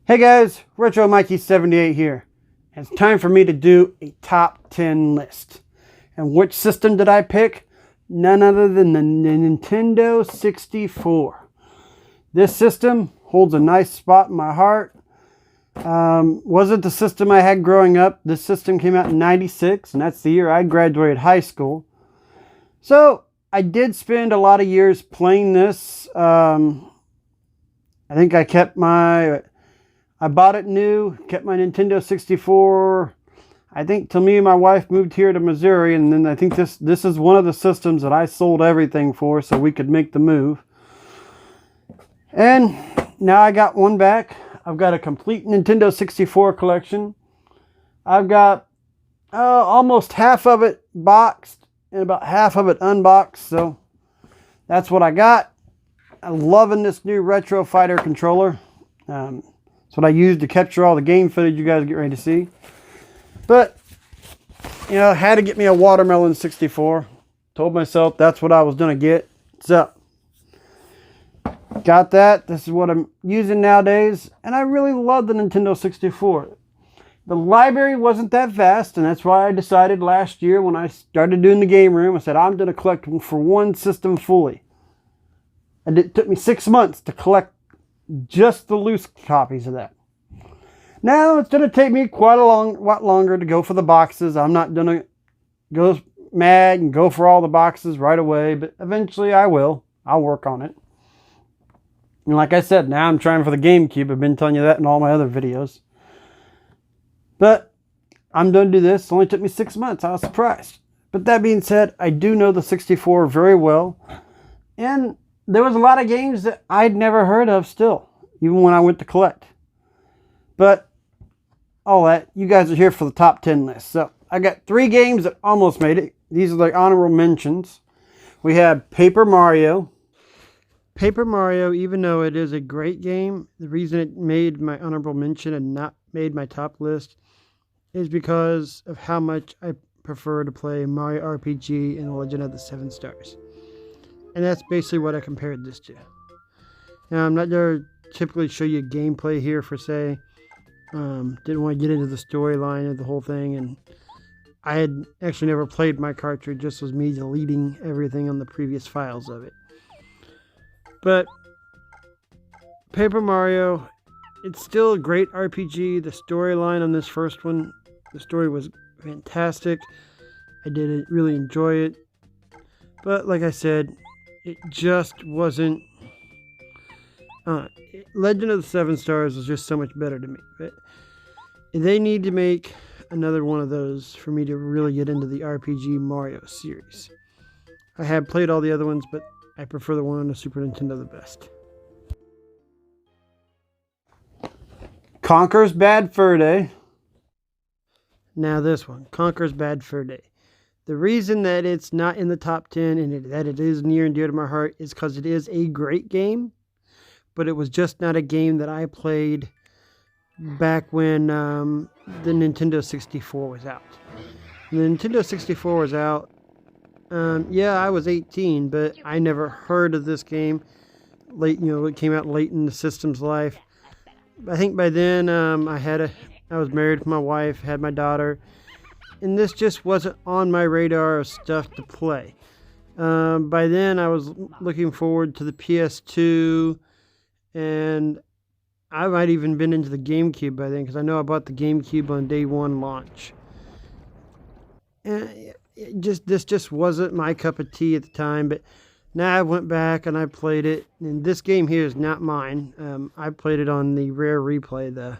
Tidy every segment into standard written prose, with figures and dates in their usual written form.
Hey guys, Retro Mikey 78 here. It's time for me to do a top 10 list. And which system did I pick? None other than the Nintendo 64. This system holds a nice spot in my heart. Wasn't the system I had growing up. This system came out in '96, and that's the year I graduated high school. So I did spend a lot of years playing this. I think I bought it new, kept my Nintendo 64, I think till me and my wife moved here to Missouri, and then I think this is one of the systems that I sold everything for so we could make the move. And now I got one back. I've got a complete Nintendo 64 collection. I've got almost half of it boxed and about half of it unboxed, so that's what I got. I'm loving this new Retro Fighter controller. That's what I use to capture all the game footage you guys get ready to see. But, you know, I had to get me a Watermelon 64. Told myself that's what I was going to get. So, got that. This is what I'm using nowadays. And I really love the Nintendo 64. The library wasn't that vast, and that's why I decided last year when I started doing the game room, I said I'm going to collect for one system fully. And it took me 6 months to collect just the loose copies of that. Now it's going to take me quite a lot longer to go for the boxes. I'm not going to go mad and go for all the boxes right away, but eventually I will. I'll work on it. And like I said, now I'm trying for the GameCube. I've been telling you that in all my other videos. But I'm going to do this. It only took me 6 months. I was surprised. But that being said, I do know the 64 very well. And there was a lot of games that I'd never heard of still, even when I went to collect. But all that, you guys are here for the top 10 list. So I got 3 games that almost made it. These are the honorable mentions. We have Paper Mario. Paper Mario, even though it is a great game, the reason it made my honorable mention and not made my top list is because of how much I prefer to play Mario RPG and The Legend of the Seven Stars. And that's basically what I compared this to. Now, I'm not going to typically show you gameplay here for say. Didn't want to get into the storyline of the whole thing. And I had actually never played my cartridge. Just was me deleting everything on the previous files of it. But Paper Mario, it's still a great RPG. The storyline on this first one, the story was fantastic. I did really enjoy it. But like I said, it just wasn't... Legend of the Seven Stars was just so much better to me. But they need to make another one of those for me to really get into the RPG Mario series. I have played all the other ones, but I prefer the one on the Super Nintendo the best. Conker's Bad Fur Day. Now this one, Conker's Bad Fur Day. The reason that it's not in the top 10 and that it is near and dear to my heart is because it is a great game, but it was just not a game that I played back when the Nintendo 64 was out. When the Nintendo 64 was out, yeah, I was 18, but I never heard of this game. It came out late in the system's life. I think by then I was married to my wife, had my daughter. And this just wasn't on my radar of stuff to play. By then, I was looking forward to the PS2, and I might even been into the GameCube by then, because I know I bought the GameCube on day one launch. And this just wasn't my cup of tea at the time, but now I went back and I played it, and this game here is not mine. I played it on the Rare Replay, the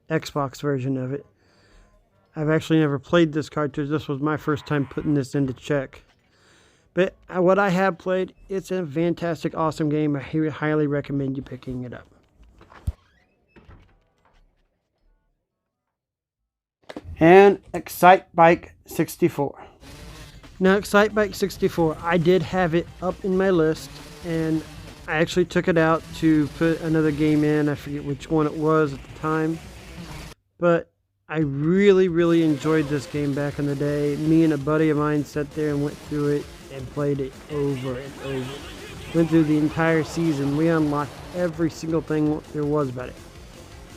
Xbox version of it. I've actually never played this cartridge. This was my first time putting this into check. But what I have played, it's a fantastic, awesome game. I highly recommend you picking it up. And Excite Bike 64. Now, Excite Bike 64, I did have it up in my list, and I actually took it out to put another game in. I forget which one it was at the time. But I really, really enjoyed this game back in the day. Me and a buddy of mine sat there and went through it and played it over and over. Went through the entire season. We unlocked every single thing there was about it.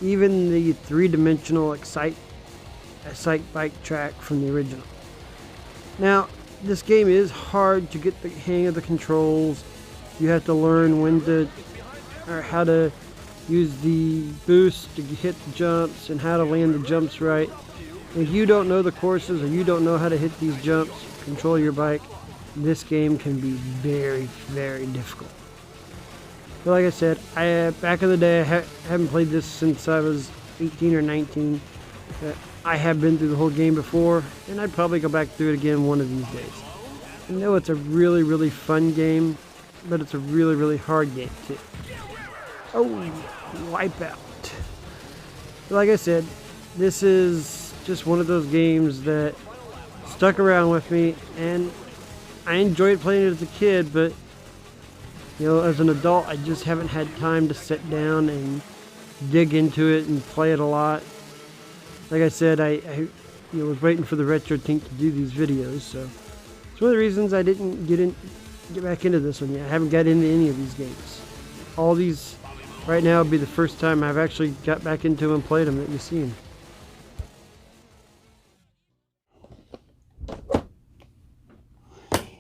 even the three-dimensional excite bike track from the original. Now, this game is hard to get the hang of the controls. You have to learn how to use the boost to hit the jumps and how to land the jumps right. If you don't know the courses or you don't know how to hit these jumps, control your bike, this game can be very, very difficult. But like I said, back in the day, I haven't played this since I was 18 or 19. I have been through the whole game before, and I'd probably go back through it again one of these days. I know it's a really, really fun game, but it's a really, really hard game too. Oh, Wipeout. But like I said, this is just one of those games that stuck around with me, and I enjoyed playing it as a kid, but you know, as an adult, I just haven't had time to sit down and dig into it and play it a lot. Like I said, I was waiting for the Retro Tink to do these videos, so it's one of the reasons I didn't get back into this one yet. I haven't got into any of these games. All these right now would be the first time I've actually got back into them and played them that you've seen.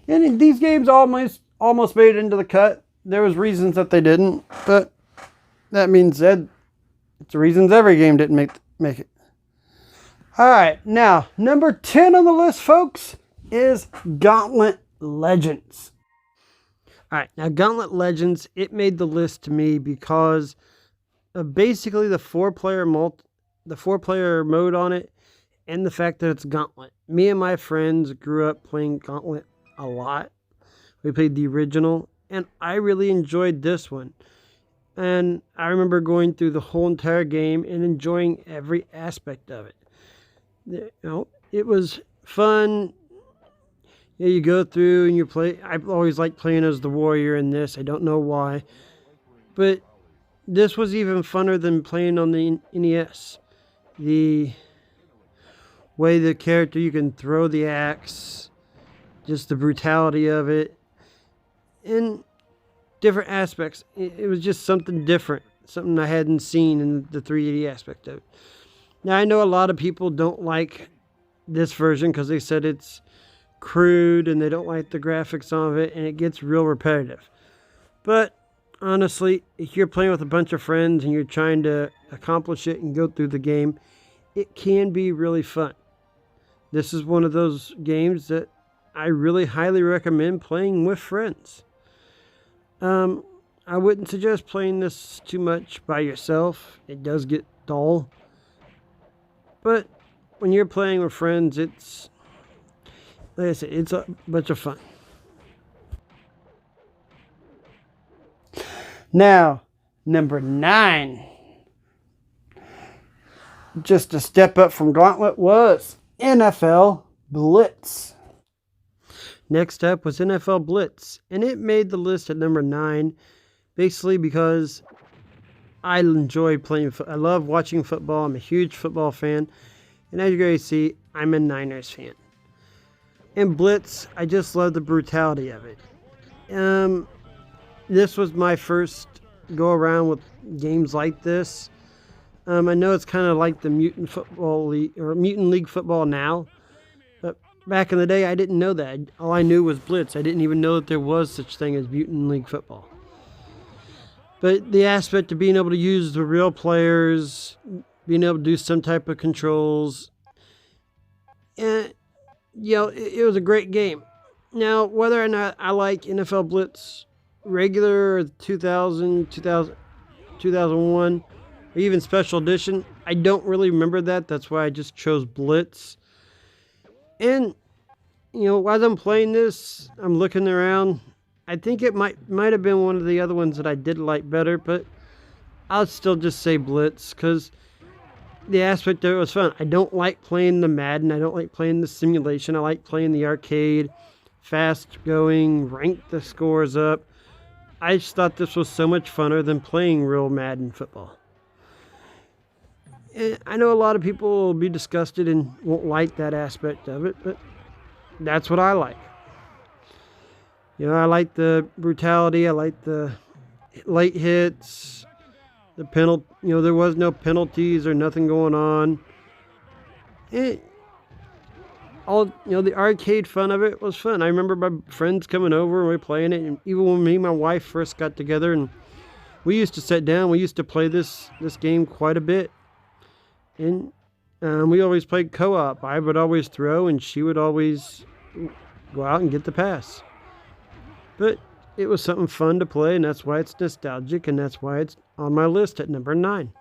And these games almost made it into the cut. There was reasons that they didn't, but that being said, it's the reasons every game didn't make it. All right, now number 10 on the list, folks, is Gauntlet Legends. All right, now Gauntlet Legends, it made the list to me because of basically the four-player mode on it, and the fact that it's Gauntlet. Me and my friends grew up playing Gauntlet a lot. We played the original, and I really enjoyed this one. And I remember going through the whole entire game and enjoying every aspect of it. You know, it was fun. Yeah, you go through and you play. I've always liked playing as the warrior in this. I don't know why. But this was even funner than playing on the NES. The way the character, you can throw the axe, just the brutality of it, and different aspects. It was just something different, something I hadn't seen in the 3D aspect of it. Now, I know a lot of people don't like this version because they said it's crude and they don't like the graphics of it and it gets real repetitive. But honestly, if you're playing with a bunch of friends and you're trying to accomplish it and go through the game, it can be really fun. This is one of those games that I really highly recommend playing with friends. I wouldn't suggest playing this too much by yourself. It does get dull. But when you're playing with friends, it's, like I said, it's a bunch of fun. Now, number 9. Just a step up from Gauntlet was NFL Blitz. Next up was NFL Blitz, and it made the list at number 9, basically because I enjoy playing. I love watching football. I'm a huge football fan, and as you're going to see, I'm a Niners fan. And Blitz, I just love the brutality of it. This was my first go around with games like this. I know it's kind of like the Mutant Football League or Mutant League Football now. Back in the day, I didn't know that. All I knew was Blitz. I didn't even know that there was such thing as Mutant League Football. But the aspect of being able to use the real players, being able to do some type of controls, and it was a great game. Now, whether or not I like NFL Blitz regular, 2000, 2001, or even Special Edition, I don't really remember that. That's why I just chose Blitz. And, as I'm playing this, I'm looking around. I think it might have been one of the other ones that I did like better, but I'll still just say Blitz because the aspect of it was fun. I don't like playing the Madden. I don't like playing the simulation. I like playing the arcade, fast going, rank the scores up. I just thought this was so much funner than playing real Madden football. I know a lot of people will be disgusted and won't like that aspect of it, but that's what I like. I like the brutality. I like the late hits. There was no penalties or nothing going on. The arcade fun of it was fun. I remember my friends coming over and we were playing it, and even when me and my wife first got together, and we used to sit down, we used to play this game quite a bit. And we always played co-op. I would always throw and she would always go out and get the pass. But it was something fun to play, and that's why it's nostalgic, and that's why it's on my list at number 9.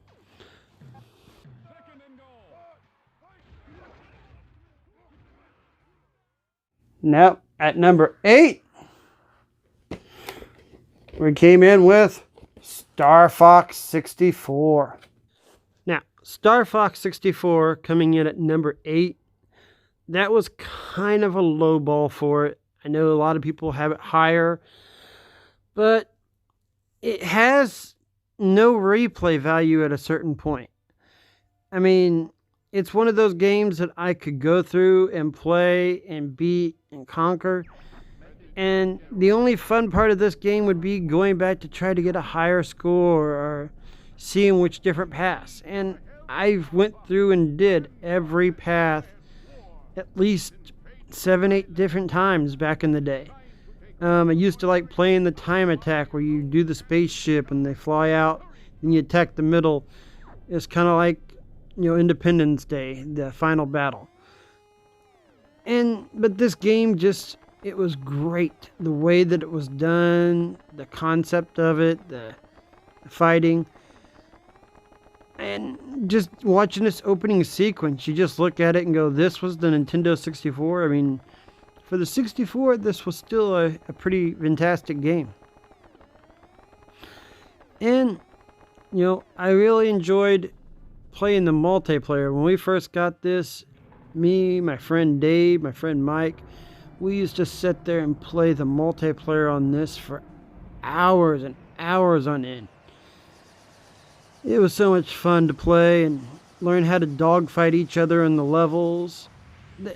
Now, at number 8, we came in with Star Fox 64. Now, Star Fox 64 coming in at number 8, that was kind of a low ball for it. I know a lot of people have it higher, but it has no replay value at a certain point. I mean, it's one of those games that I could go through and play and beat and conquer. And the only fun part of this game would be going back to try to get a higher score or seeing which different paths. And I went through and did every path at least 7-8 different times back in the day. I used to like playing the time attack where you do the spaceship and they fly out and you attack the middle. It's kind of like, Independence Day, the final battle. But this game it was great. The way that it was done, the concept of it, the fighting. And just watching this opening sequence, you just look at it and go, this was the Nintendo 64. I mean, for the 64, this was still a pretty fantastic game. And, I really enjoyed playing the multiplayer. When we first got this, me, my friend Dave, my friend Mike, we used to sit there and play the multiplayer on this for hours and hours on end. It was so much fun to play and learn how to dogfight each other in the levels. The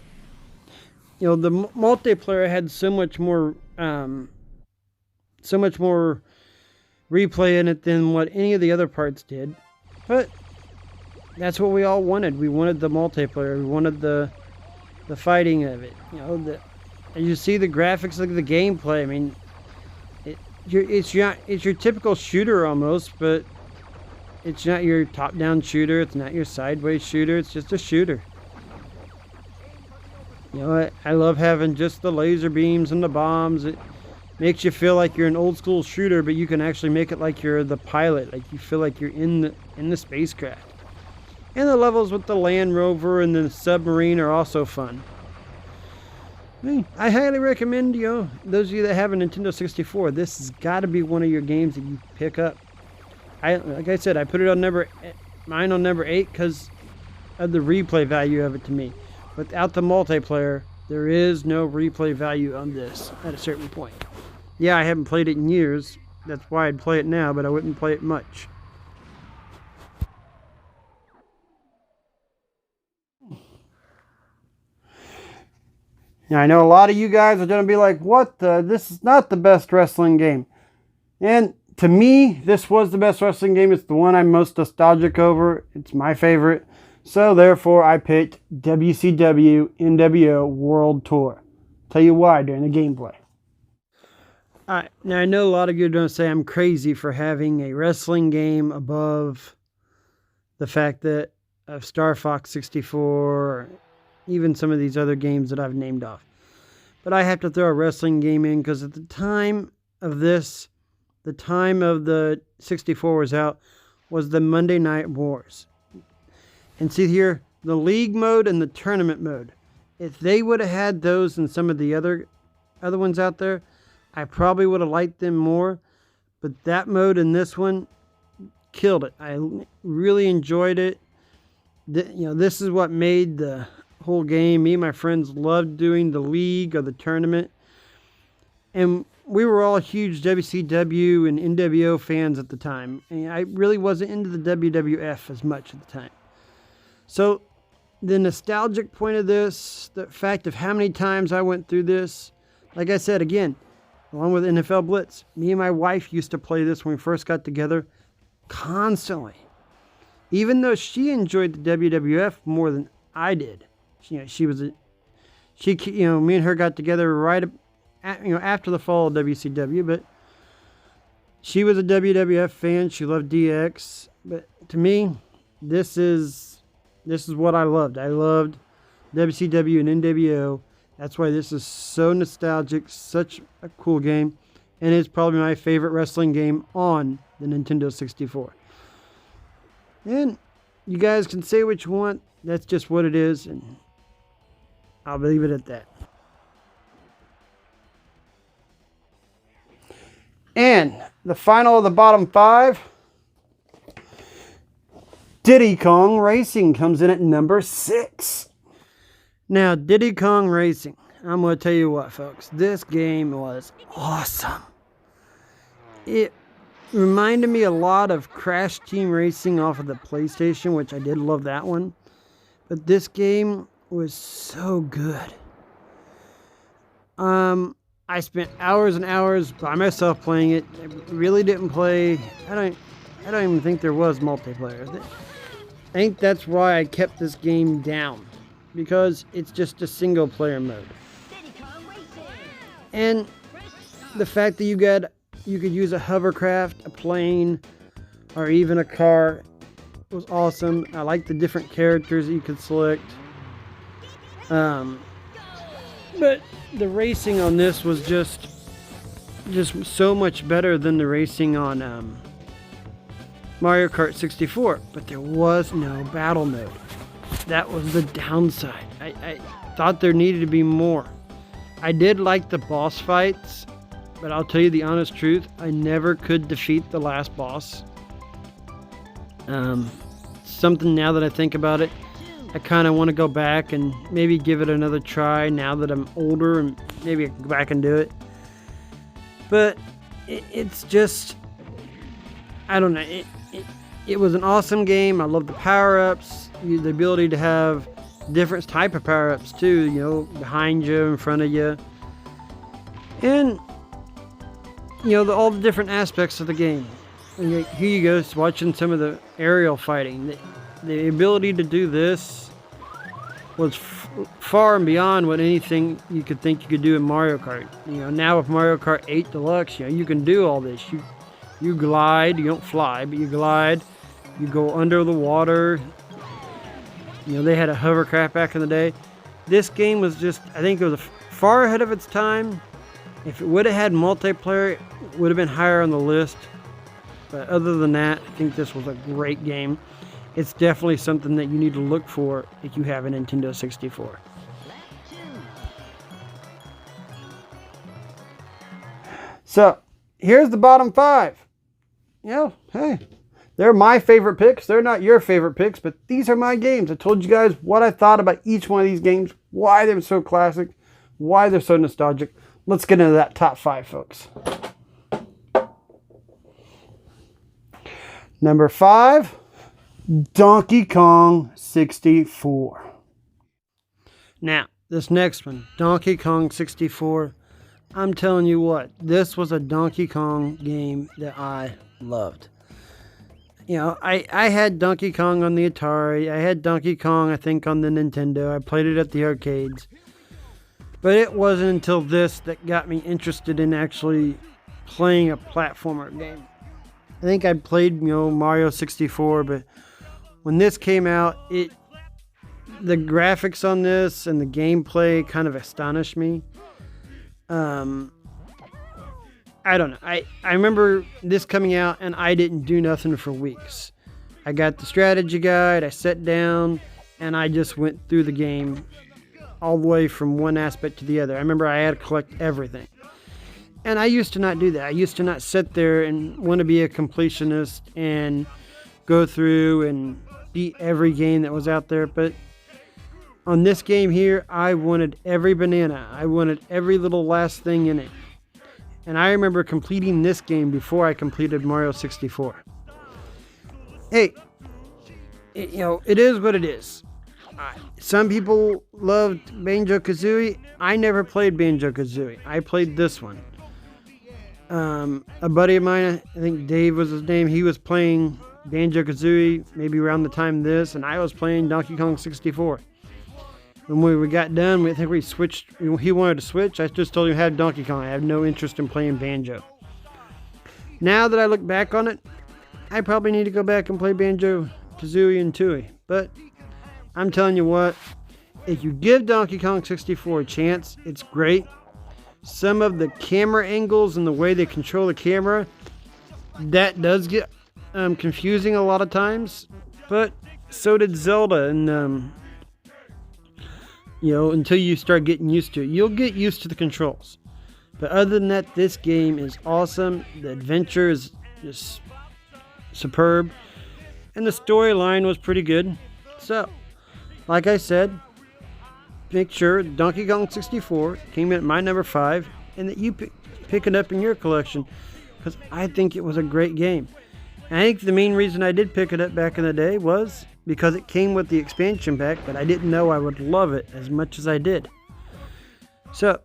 multiplayer had so much more replay in it than what any of the other parts did. But that's what we all wanted. We wanted the multiplayer. We wanted the fighting of it. And you see the graphics of the gameplay. I mean, it's your typical shooter almost, but it's not your top-down shooter. It's not your sideways shooter. It's just a shooter. I love having just the laser beams and the bombs. It makes you feel like you're an old-school shooter, but you can actually make it like you're the pilot. Like you feel like you're in the spacecraft. And the levels with the Land Rover and the submarine are also fun. I highly recommend, those of you that have a Nintendo 64, this has got to be one of your games that you pick up. Like I said, I put it on mine on number 8 because of the replay value of it to me. Without the multiplayer, there is no replay value on this at a certain point. Yeah, I haven't played it in years. That's why I'd play it now, but I wouldn't play it much. Now, I know a lot of you guys are going to be like, this is not the best wrestling game. And to me, this was the best wrestling game. It's the one I'm most nostalgic over. It's my favorite. So, therefore, I picked WCW NWO World Tour. Tell you why during the gameplay. Alright, now I know a lot of you are going to say I'm crazy for having a wrestling game above the fact that of Star Fox 64 or even some of these other games that I've named off. But I have to throw a wrestling game in because at the time of this, the time of the 64 was out, was the Monday Night Wars. And see here, the league mode and the tournament mode. If they would have had those and some of the other ones out there, I probably would have liked them more. But that mode and this one killed it. I really enjoyed it. This is what made the whole game. Me and my friends loved doing the league or the tournament. And we were all huge WCW and NWO fans at the time. And I really wasn't into the WWF as much at the time. So the nostalgic point of this, the fact of how many times I went through this, like I said, again, along with NFL Blitz, me and my wife used to play this when we first got together constantly. Even though she enjoyed the WWF more than I did. Me and her got together right after the fall of WCW, but she was a WWF fan. She loved DX, but to me, this is what I loved. I loved WCW and NWO. That's why this is so nostalgic, such a cool game, and it's probably my favorite wrestling game on the Nintendo 64. And you guys can say what you want. That's just what it is, and I'll leave it at that. And the final of the bottom 5, Diddy Kong Racing comes in at number 6. Now, Diddy Kong Racing, I'm going to tell you what, folks. This game was awesome. It reminded me a lot of Crash Team Racing off of the PlayStation, which I did love that one. But this game was so good. I spent hours and hours by myself playing it. I really didn't play. I don't even think there was multiplayer. I think that's why I kept this game down, because it's just a single player mode. And the fact that you could use a hovercraft, a plane, or even a car was awesome. I liked the different characters that you could select. But the racing on this was just so much better than the racing on Mario Kart 64. But there was no battle mode. That was the downside. I thought there needed to be more. I did like the boss fights, but I'll tell you the honest truth, I never could defeat the last boss. Something now that I think about it, I kind of want to go back and maybe give it another try now that I'm older, and maybe I can go back and do it. But it's just, I don't know, it was an awesome game. I love the power-ups, the ability to have different type of power-ups too, behind you, in front of you. And, all the different aspects of the game. And here you go, watching some of the aerial fighting. The ability to do this was far and beyond what anything you could think you could do in Mario Kart. Now with Mario Kart 8 Deluxe, you can do all this. You glide, you don't fly, but you glide. You go under the water. They had a hovercraft back in the day. This game was just, I think it was far ahead of its time. If it would have had multiplayer, it would have been higher on the list. But other than that, I think this was a great game. It's definitely something that you need to look for if you have a Nintendo 64. So, here's the bottom 5. Hey, they're my favorite picks. They're not your favorite picks, but these are my games. I told you guys what I thought about each one of these games, why they're so classic, why they're so nostalgic. Let's get into that top 5, folks. Number 5, Donkey Kong 64. Now, this next one, Donkey Kong 64, I'm telling you what, this was a Donkey Kong game that I loved. I had Donkey Kong on the Atari. I had Donkey Kong, I think, on the Nintendo. I played it at the arcades. But it wasn't until this that got me interested in actually playing a platformer game. I think I played, Mario 64, but when this came out, the graphics on this and the gameplay kind of astonished me. I don't know. I remember this coming out and I didn't do nothing for weeks. I got the strategy guide, I sat down, and I just went through the game all the way from one aspect to the other. I remember I had to collect everything. And I used to not do that. I used to not sit there and want to be a completionist and go through and beat every game that was out there. But on this game here, I wanted every banana. I wanted every little last thing in it. And I remember completing this game before I completed Mario 64. Hey, it is what it is. Some people loved Banjo-Kazooie. I never played Banjo-Kazooie. I played this one. A buddy of mine, I think Dave was his name, he was playing Banjo-Kazooie maybe around the time of this, and I was playing Donkey Kong 64. When we got done, I think we switched. He wanted to switch. I just told him I had Donkey Kong. I have no interest in playing Banjo. Now that I look back on it, I probably need to go back and play Banjo-Kazooie and Tooie. But I'm telling you what, if you give Donkey Kong 64 a chance, it's great. Some of the camera angles and the way they control the camera, that does get confusing a lot of times. But so did Zelda, and until you start getting used to it, you'll get used to the controls. But other than that, this game is awesome. The adventure is just superb, and the storyline was pretty good. So, like I said, make sure Donkey Kong 64 came in at my number 5, and that you pick it up in your collection, because I think it was a great game. And I think the main reason I did pick it up back in the day was because it came with the expansion pack, but I didn't know I would love it as much as I did. So,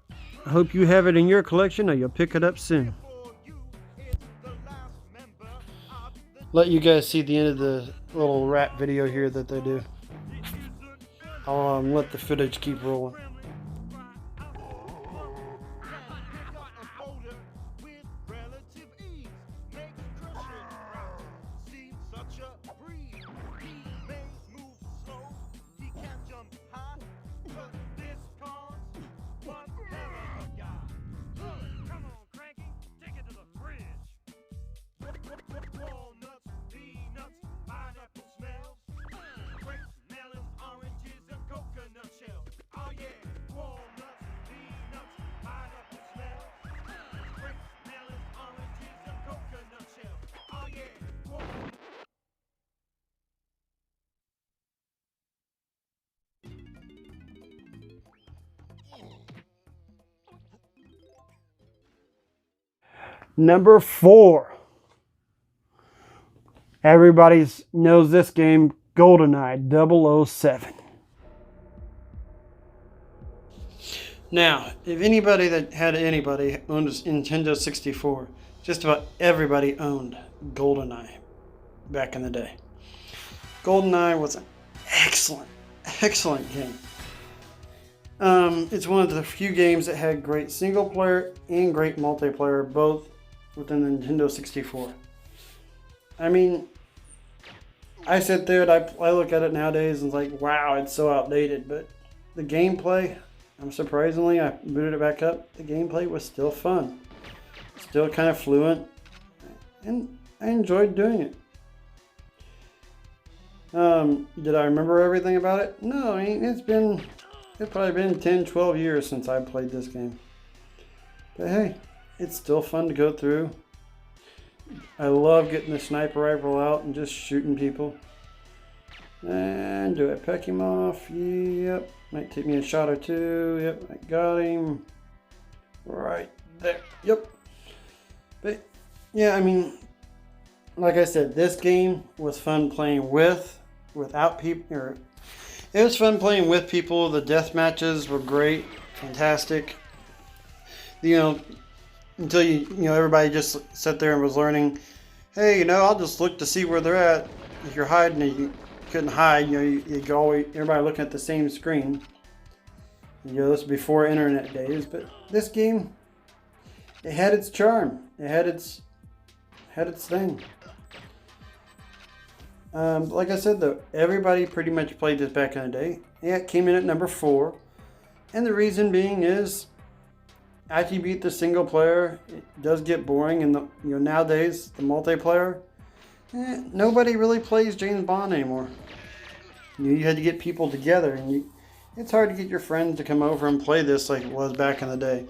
I hope you have it in your collection, or you'll pick it up soon. Let you guys see the end of the little rap video here that they do. I'll let the footage keep rolling. Number 4. Everybody knows this game, GoldenEye 007. Now, if anybody that had anybody owned a Nintendo 64, just about everybody owned GoldenEye back in the day. GoldenEye was an excellent game. It's one of the few games that had great single player and great multiplayer, both within the Nintendo 64. I mean, I sit there and I look at it nowadays and it's like, wow, it's so outdated. But the gameplay, surprisingly, I booted it back up. The gameplay was still fun, still kind of fluent, and I enjoyed doing it. Did I remember everything about it? No, I mean, it's probably been 10, 12 years since I played this game. But hey, it's still fun to go through. I love getting the sniper rifle out and just shooting people. And do I peck him off? Yep. Might take me a shot or two. Yep, I got him. Right there. Yep. But yeah, I mean, like I said, this game was fun playing without people. It was fun playing with people. The death matches were great, fantastic. Until everybody just sat there and was learning. Hey, I'll just look to see where they're at. If you're hiding, you couldn't hide. You go always everybody looking at the same screen. This was before internet days, but this game, it had its charm. It had its thing. Like I said, though, everybody pretty much played this back in the day. Yeah, it came in at number 4. And the reason being is, after you beat the single player, it does get boring. And nowadays, the multiplayer, nobody really plays James Bond anymore. You had to get people together. And it's hard to get your friends to come over and play this like it was back in the day.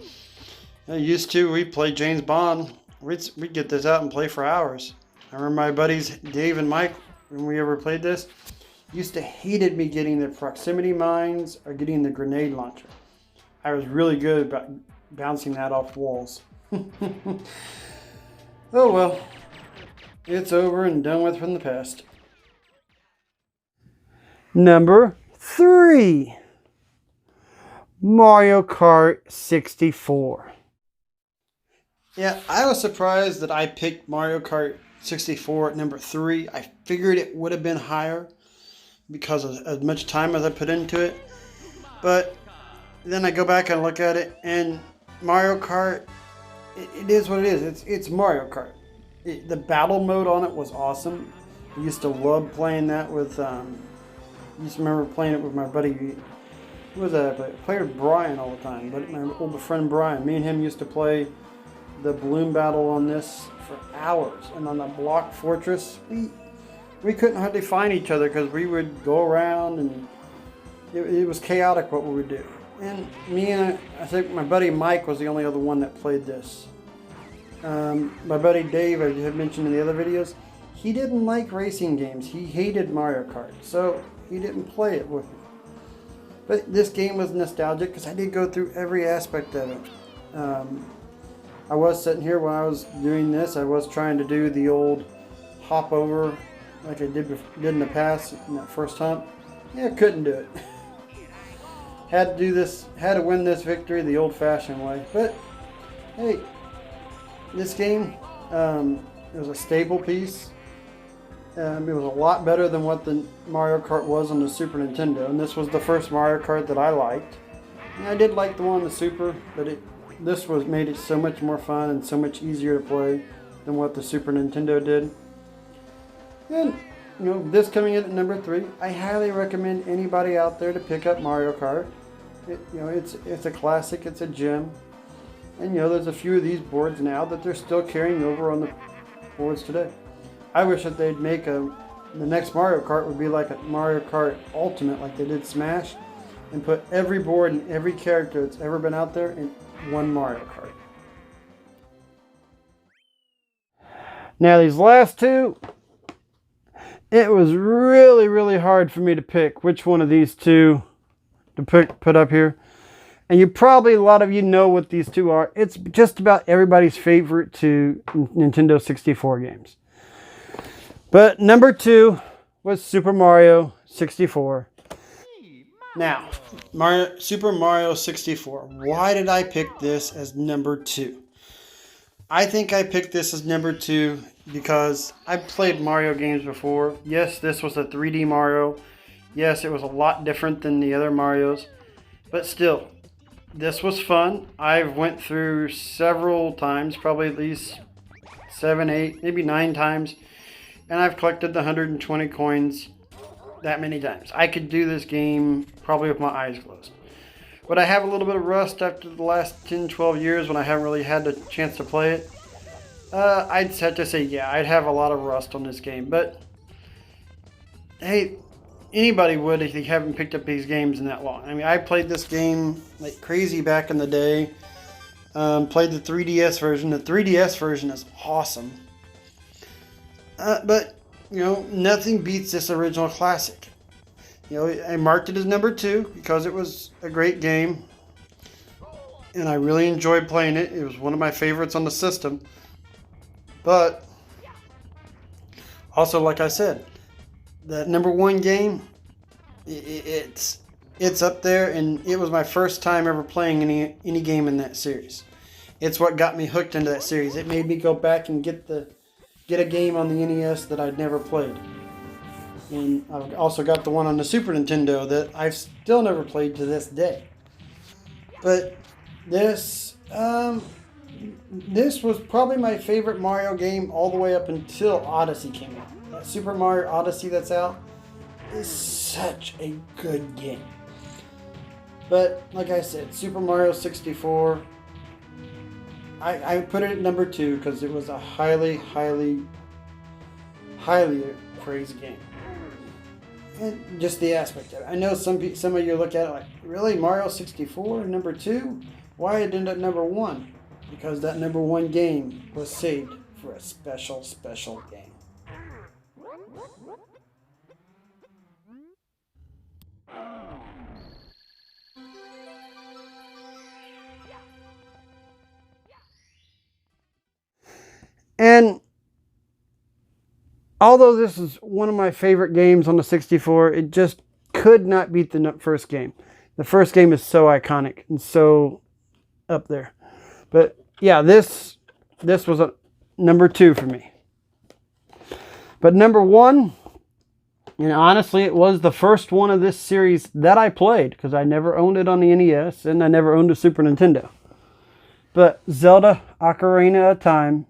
We played James Bond. We'd get this out and play for hours. I remember my buddies, Dave and Mike, when we ever played this, used to hated me getting the proximity mines or getting the grenade launcher. I was really good about bouncing that off walls. Oh well, it's over and done with from the past. Number 3, Mario Kart 64. Yeah, I was surprised that I picked Mario Kart 64 at number 3. I figured it would have been higher because of as much time as I put into it. But then I go back and look at it, and Mario Kart, it is what it is. It's Mario Kart. The battle mode on it was awesome. I used to love playing that with, I used to remember playing it with my buddy, who was that? I played with Brian all the time, but my older friend Brian. Me and him used to play the balloon battle on this for hours. And on the block fortress, we couldn't hardly find each other because we would go around and it was chaotic what we would do. And me and I think my buddy Mike was the only other one that played this. My buddy Dave, I had mentioned in the other videos, he didn't like racing games. He hated Mario Kart, so he didn't play it with me. But this game was nostalgic because I did go through every aspect of it. I was sitting here when I was doing this, I was trying to do the old hop over like I did in the past, in that first hump. Yeah, couldn't do it. Had to do this, had to win this victory the old-fashioned way. But hey, this game, it was a staple piece. It was a lot better than what the Mario Kart was on the Super Nintendo, and this was the first Mario Kart that I liked. And I did like the one on the Super, but this made it so much more fun and so much easier to play than what the Super Nintendo did. And you know, this coming in at number 3, I highly recommend anybody out there to pick up Mario Kart. It's a classic, it's a gem, and there's a few of these boards now that they're still carrying over on the boards today. I wish that they'd make the next Mario Kart would be like a Mario Kart Ultimate, like they did Smash, and put every board and every character that's ever been out there in one Mario Kart. Now these last two, it was really, really hard for me to pick which one of these two to put up here. And a lot of you know what these two are. It's just about everybody's favorite two Nintendo 64 games. But number 2 was Super Mario 64. Now, Super Mario 64. Why did I pick this as number 2? I think I picked this as number 2 because I've played Mario games before. Yes, this was a 3D Mario. Yes, it was a lot different than the other Marios. But still, this was fun. I've went through several times, probably at least 7, 8, maybe 9 times. And I've collected the 120 coins that many times. I could do this game probably with my eyes closed. Would I have a little bit of rust after the last 10, 12 years when I haven't really had the chance to play it? I'd have to say, yeah, I'd have a lot of rust on this game. But, hey, anybody would if they haven't picked up these games in that long. I mean, I played this game like crazy back in the day. Played the 3DS version. The 3DS version is awesome. But, nothing beats this original classic. I marked it as number 2 because it was a great game. And I really enjoyed playing it. It was one of my favorites on the system. But, also, like I said, that number 1 game, it's up there, and it was my first time ever playing any game in that series. It's what got me hooked into that series. It made me go back and get a game on the NES that I'd never played. And I've also got the one on the Super Nintendo that I've still never played to this day. But this was probably my favorite Mario game all the way up until Odyssey came out. That Super Mario Odyssey that's out is such a good game. But like I said, Super Mario 64, I put it at number 2 because it was a highly, highly, highly praised game. And just the aspect of it. I know some of you look at it like, really, Mario 64 number 2? Why it ended at number 1? Because that number 1 game was saved for a special, special game. And although this is one of my favorite games on the 64, it just could not beat the first game. The first game is so iconic and so up there. But yeah, this was a number 2 for me. But number one, and honestly, it was the first one of this series that I played, because I never owned it on the NES, and I never owned a Super Nintendo. But Zelda Ocarina of Time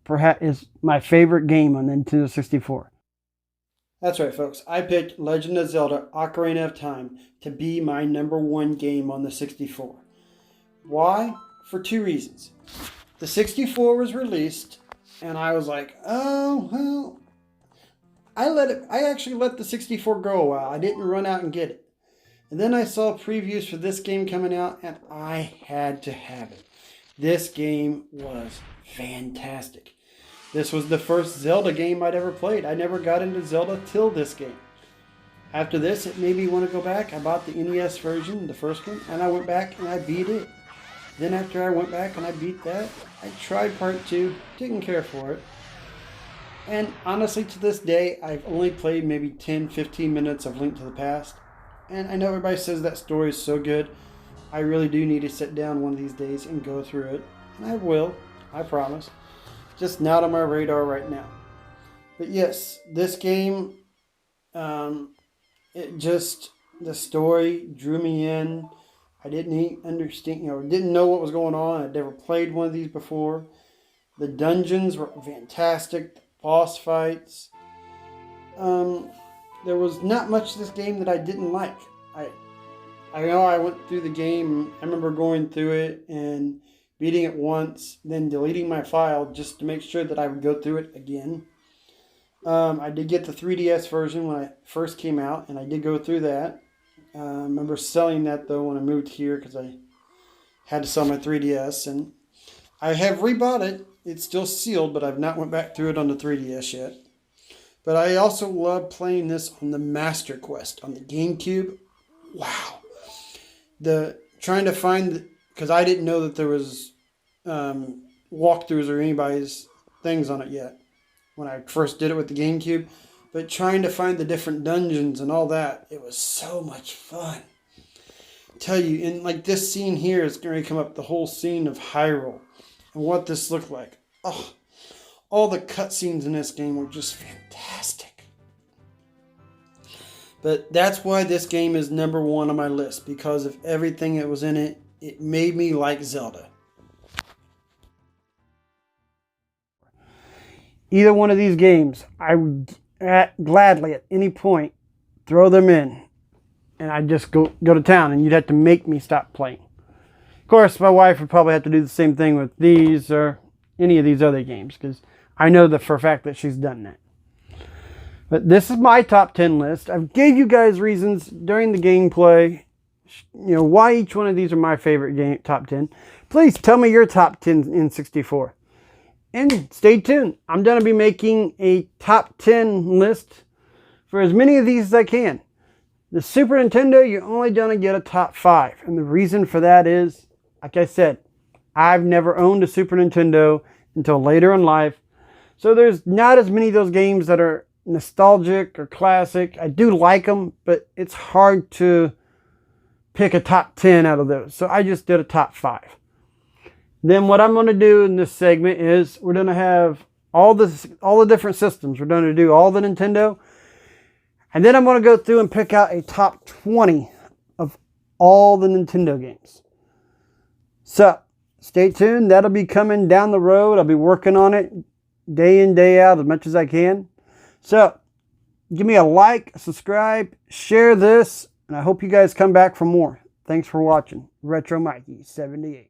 perhaps is my favorite game on Nintendo 64. That's right, folks. I picked Legend of Zelda Ocarina of Time to be my number one game on the 64. Why? For two reasons. The 64 was released, and I was like, oh, well, I actually let the 64 go a while. I didn't run out and get it. And then I saw previews for this game coming out, and I had to have it. This game was fantastic. This was the first Zelda game I'd ever played. I never got into Zelda till this game. After this, it made me want to go back. I bought the NES version, the first one, and I went back and I beat it. Then after I went back and I beat that, I tried part 2, didn't care for it. And honestly, to this day, I've only played maybe 10-15 minutes of Link to the Past. And I know everybody says that story is so good. I really do need to sit down one of these days and go through it. And I will, I promise. Just not on my radar right now. But yes, this game, the story drew me in. I didn't understand, didn't know what was going on. I'd never played one of these before. The dungeons were fantastic. The boss fights. There was not much of this game that I didn't like. I know I went through the game. I remember going through it and beating it once, then deleting my file just to make sure that I would go through it again. I did get the 3DS version when I first came out, and I did go through that. I remember selling that, though, when I moved here because I had to sell my 3DS. And I have rebought it. It's still sealed, but I've not went back through it on the 3DS yet. But I also love playing this on the Master Quest on the GameCube. Wow. Trying to find... Because I didn't know that there was walkthroughs or anybody's things on it yet when I first did it with the GameCube. But trying to find the different dungeons and all that, it was so much fun. I tell you, and like this scene here is going to come up, the whole scene of Hyrule and what this looked like. Oh, all the cutscenes in this game were just fantastic. But that's why this game is number one on my list, because of everything that was in it. It made me like Zelda. Either one of these games, I would gladly at any point throw them in, and I'd just go to town, and you'd have to make me stop playing. Of course, my wife would probably have to do the same thing with these or any of these other games, because I know that for a fact that she's done that. But this is my top 10 list. I gave you guys reasons during the gameplay, why each one of these are my favorite top 10. Please tell me your top 10 in 64. And stay tuned. I'm going to be making a top 10 list for as many of these as I can. The Super Nintendo, you're only going to get a top 5. And the reason for that is, like I said, I've never owned a Super Nintendo until later in life. So there's not as many of those games that are nostalgic or classic. I do like them, but it's hard to pick a top 10 out of those. So I just did a top 5. Then what I'm going to do in this segment is we're going to have all the different systems. We're going to do all the Nintendo. And then I'm going to go through and pick out a top 20 of all the Nintendo games. So stay tuned. That'll be coming down the road. I'll be working on it day in, day out as much as I can. So give me a like, subscribe, share this. And I hope you guys come back for more. Thanks for watching. Retro Mikey 78.